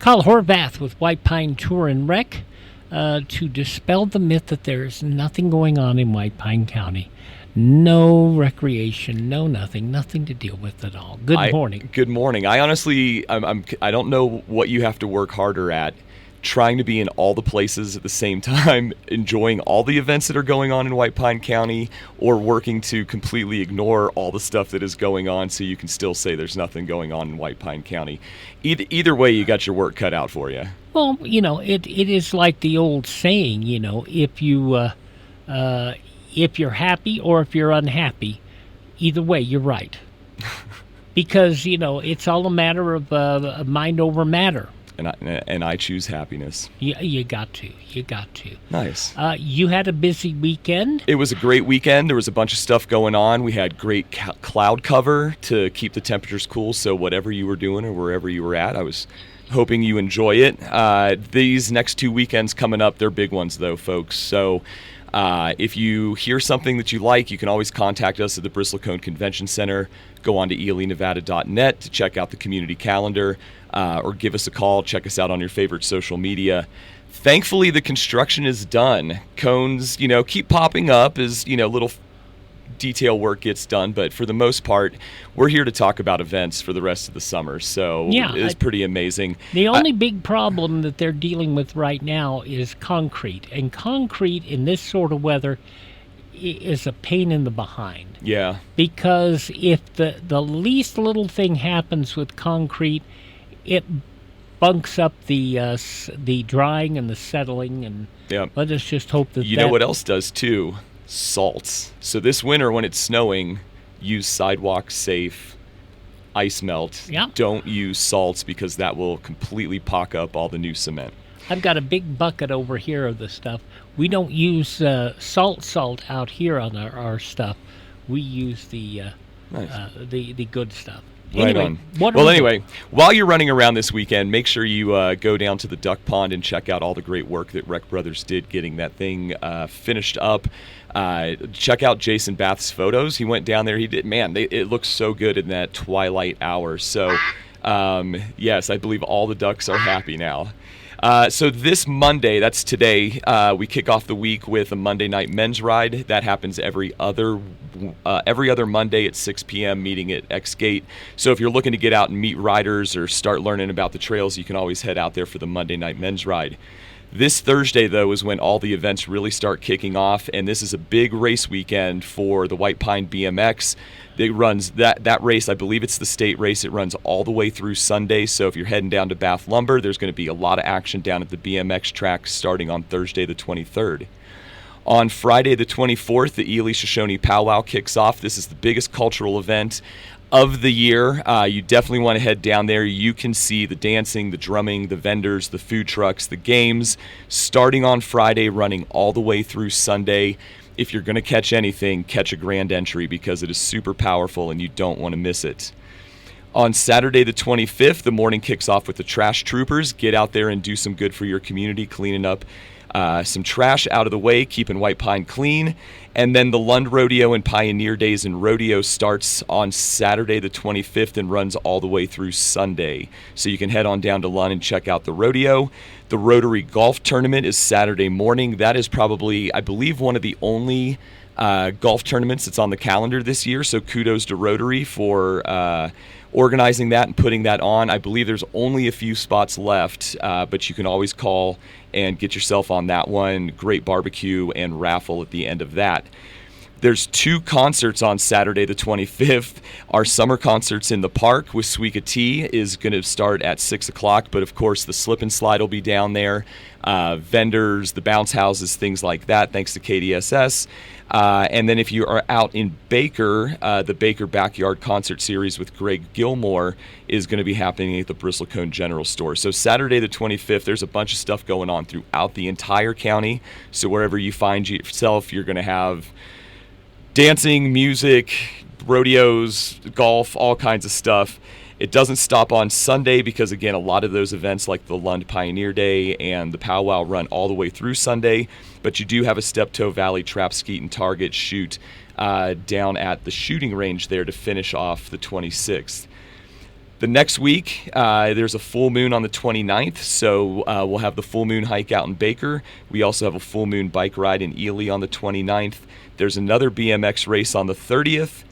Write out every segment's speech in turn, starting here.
Kyle Horvath with White Pine Tour and Rec to dispel the myth that there's nothing going on in White Pine County. No recreation, no nothing to deal with at all. Good morning. Good morning. I honestly, I don't know what you have to work harder at, trying to be in all the places at the same time, enjoying all the events that are going on in White Pine County, or working to completely ignore all the stuff that is going on so you can still say there's nothing going on in White Pine County. Either way, you got your work cut out for you. Well, it is like the old saying, if you're happy or if you're unhappy, either way, you're right. Because, it's all a matter of mind over matter. And I choose happiness. You got to. Nice. You had a busy weekend? It was a great weekend. There was a bunch of stuff going on. We had great cloud cover to keep the temperatures cool, so whatever you were doing or wherever you were at, I was hoping you enjoy it. These next 2 weekends coming up, they're big ones, though, folks. So if you hear something that you like, you can always contact us at the Bristlecone Convention Center. Go on to elenevada.net to check out the community calendar, or give us a call. Check us out on your favorite social media. Thankfully, the construction is done. Cones, keep popping up as, little detail work gets done, but for the most part, we're here to talk about events for the rest of the summer, so it's pretty amazing. The only big problem that they're dealing with right now is concrete, and concrete in this sort of weather is a pain in the behind. Yeah. Because if the least little thing happens with concrete, it bunks up the drying and the settling, and let us just hope that know what else does too? Salts. So this winter when it's snowing, use sidewalk safe ice melt. Yep. Don't use salts because that will completely pock up all the new cement. I've got a big bucket over here of the stuff. We don't use salt out here on our stuff. We use the good stuff. Right anyway, on. Anyway, while you're running around this weekend, make sure you go down to the duck pond and check out all the great work that Rec Brothers did getting that thing finished up. Check out Jason Bath's photos. He went down there. He did. Man, it looks so good in that twilight hour. So, yes, I believe all the ducks are happy now. So this Monday, that's today, we kick off the week with a Monday night men's ride. That happens every other Monday at 6 p.m. meeting at X Gate. So if you're looking to get out and meet riders or start learning about the trails, you can always head out there for the Monday night men's ride. This Thursday, though, is when all the events really start kicking off, and this is a big race weekend for the White Pine BMX. It runs that race, I believe it's the state race. It runs all the way through Sunday, so if you're heading down to Bath Lumber, there's going to be a lot of action down at the BMX track starting on Thursday the 23rd. On Friday the 24th, the Ely Shoshone Powwow kicks off. This is the biggest cultural event of the year. You definitely want to head down there. You can see the dancing, the drumming, the vendors, the food trucks, the games, starting on Friday, running all the way through Sunday. If you're going to catch anything, catch a grand entry because it is super powerful and you don't want to miss it. On Saturday the 25th, the morning kicks off with the Trash Troopers. Get out there and do some good for your community, cleaning up some trash out of the way, keeping White Pine clean. And then the Lund Rodeo and Pioneer Days and Rodeo starts on Saturday the 25th and runs all the way through Sunday. So you can head on down to Lund and check out the rodeo. The Rotary Golf Tournament is Saturday morning. That is probably, I believe, one of the only golf tournaments that's on the calendar this year. So kudos to Rotary for organizing that and putting that on. I believe there's only a few spots left, but you can always call and get yourself on that one. Great barbecue and raffle at the end of that. There's 2 concerts on Saturday the 25th. Our summer concerts in the park with Suika Tea is going to start at 6 o'clock, but of course the Slip and Slide will be down there. Vendors, the bounce houses, things like that, thanks to KDSS. And then if you are out in Baker, the Baker Backyard Concert Series with Greg Gilmore is going to be happening at the Bristlecone General Store. So Saturday the 25th, there's a bunch of stuff going on throughout the entire county. So wherever you find yourself, you're going to have dancing, music, rodeos, golf, all kinds of stuff. It doesn't stop on Sunday because, again, a lot of those events like the Lund Pioneer Day and the Powwow run all the way through Sunday. But you do have a Steptoe Valley Trap, Skeet, and Target shoot. down at the shooting range there to finish off the 26th. The next week, there's a full moon on the 29th, so we'll have the full moon hike out in Baker. We also have a full moon bike ride in Ely on the 29th. There's another BMX race on the 30th.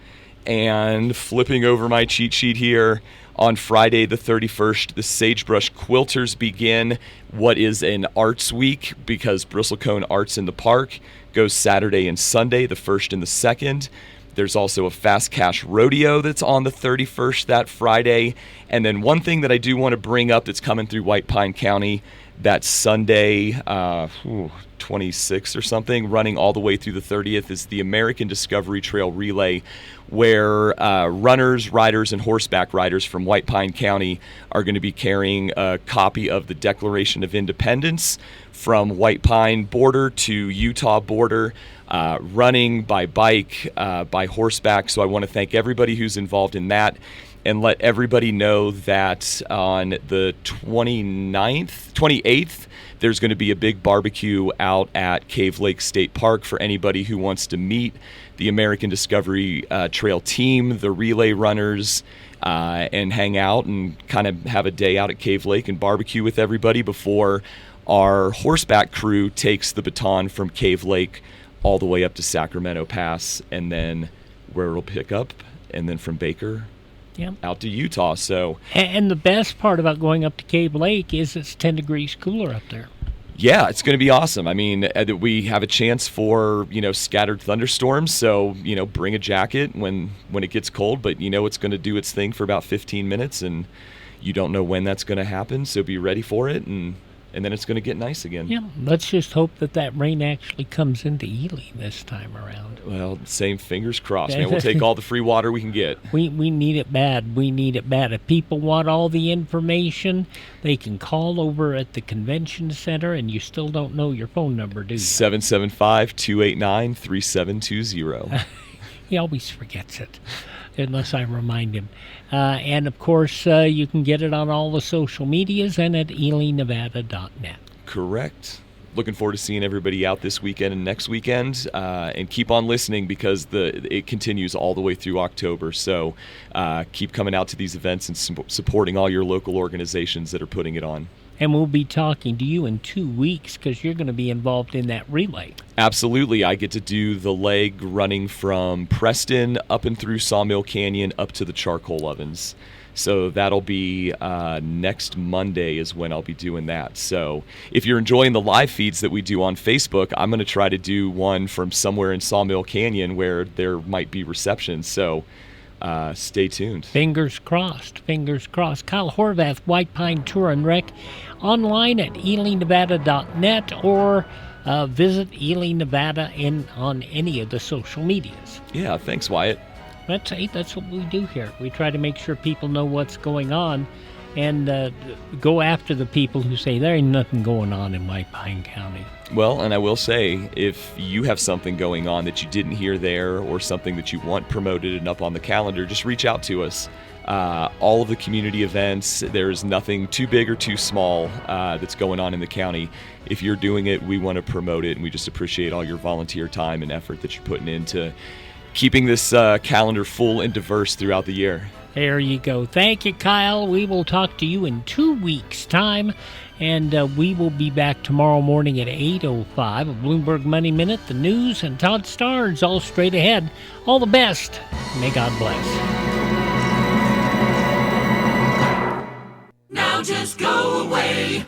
And flipping over my cheat sheet here, on Friday the 31st, the Sagebrush Quilters begin what is an arts week because Bristlecone Arts in the Park goes Saturday and Sunday, the 1st and the 2nd. There's also a Fast Cash Rodeo that's on the 31st that Friday. And then one thing that I do want to bring up that's coming through White Pine County, that Sunday, 26th or something, running all the way through the 30th, is the American Discovery Trail Relay, where runners, riders, and horseback riders from White Pine County are going to be carrying a copy of the Declaration of Independence from White Pine border to Utah border, running by bike, by horseback. So I want to thank everybody who's involved in that, and let everybody know that on the 28th, there's going to be a big barbecue out at Cave Lake State Park for anybody who wants to meet the American Discovery Trail team, the relay runners, and hang out and kind of have a day out at Cave Lake and barbecue with everybody before our horseback crew takes the baton from Cave Lake all the way up to Sacramento Pass, and then where it'll pick up, and then from Baker out to Utah. So, and the best part about going up to Cave Lake is it's 10 degrees cooler up there. Yeah, it's going to be awesome. I mean, we have a chance for, scattered thunderstorms, so, bring a jacket when it gets cold, but it's going to do its thing for about 15 minutes, and you don't know when that's going to happen, so be ready for it, and then it's going to get nice again. Yeah, let's just hope that rain actually comes into Ely this time around. Well, same fingers crossed, man. We'll take all the free water we can get. We need it bad. We need it bad. If people want all the information, they can call over at the convention center, and you still don't know your phone number, do you? 775-289-3720. He always forgets it, unless I remind him. And, of course, you can get it on all the social medias and at elynevada.net. Correct. Looking forward to seeing everybody out this weekend and next weekend. And keep on listening because it continues all the way through October. So keep coming out to these events and supporting all your local organizations that are putting it on. And we'll be talking to you in 2 weeks because you're going to be involved in that relay. Absolutely. I get to do the leg running from Preston up and through Sawmill Canyon up to the charcoal ovens. So that'll be next Monday is when I'll be doing that. So if you're enjoying the live feeds that we do on Facebook, I'm going to try to do one from somewhere in Sawmill Canyon where there might be reception. So stay tuned. Fingers crossed. Fingers crossed. Kyle Horvath, White Pine Tour and Rec, online at elynevada.net or visit Ely, Nevada on any of the social medias. Yeah, thanks, Wyatt. That's what we do here. We try to make sure people know what's going on and go after the people who say there ain't nothing going on in White Pine County. Well, and I will say, if you have something going on that you didn't hear there or something that you want promoted and up on the calendar, just reach out to us. All of the community events, there's nothing too big or too small that's going on in the county. If you're doing it, we want to promote it, and we just appreciate all your volunteer time and effort that you're putting into keeping this calendar full and diverse throughout the year. There you go. Thank you, Kyle. We will talk to you in 2 weeks' time, and we will be back tomorrow morning at 8:05. A Bloomberg Money Minute, the news, and Todd Starnes all straight ahead. All the best. May God bless. Now just go away.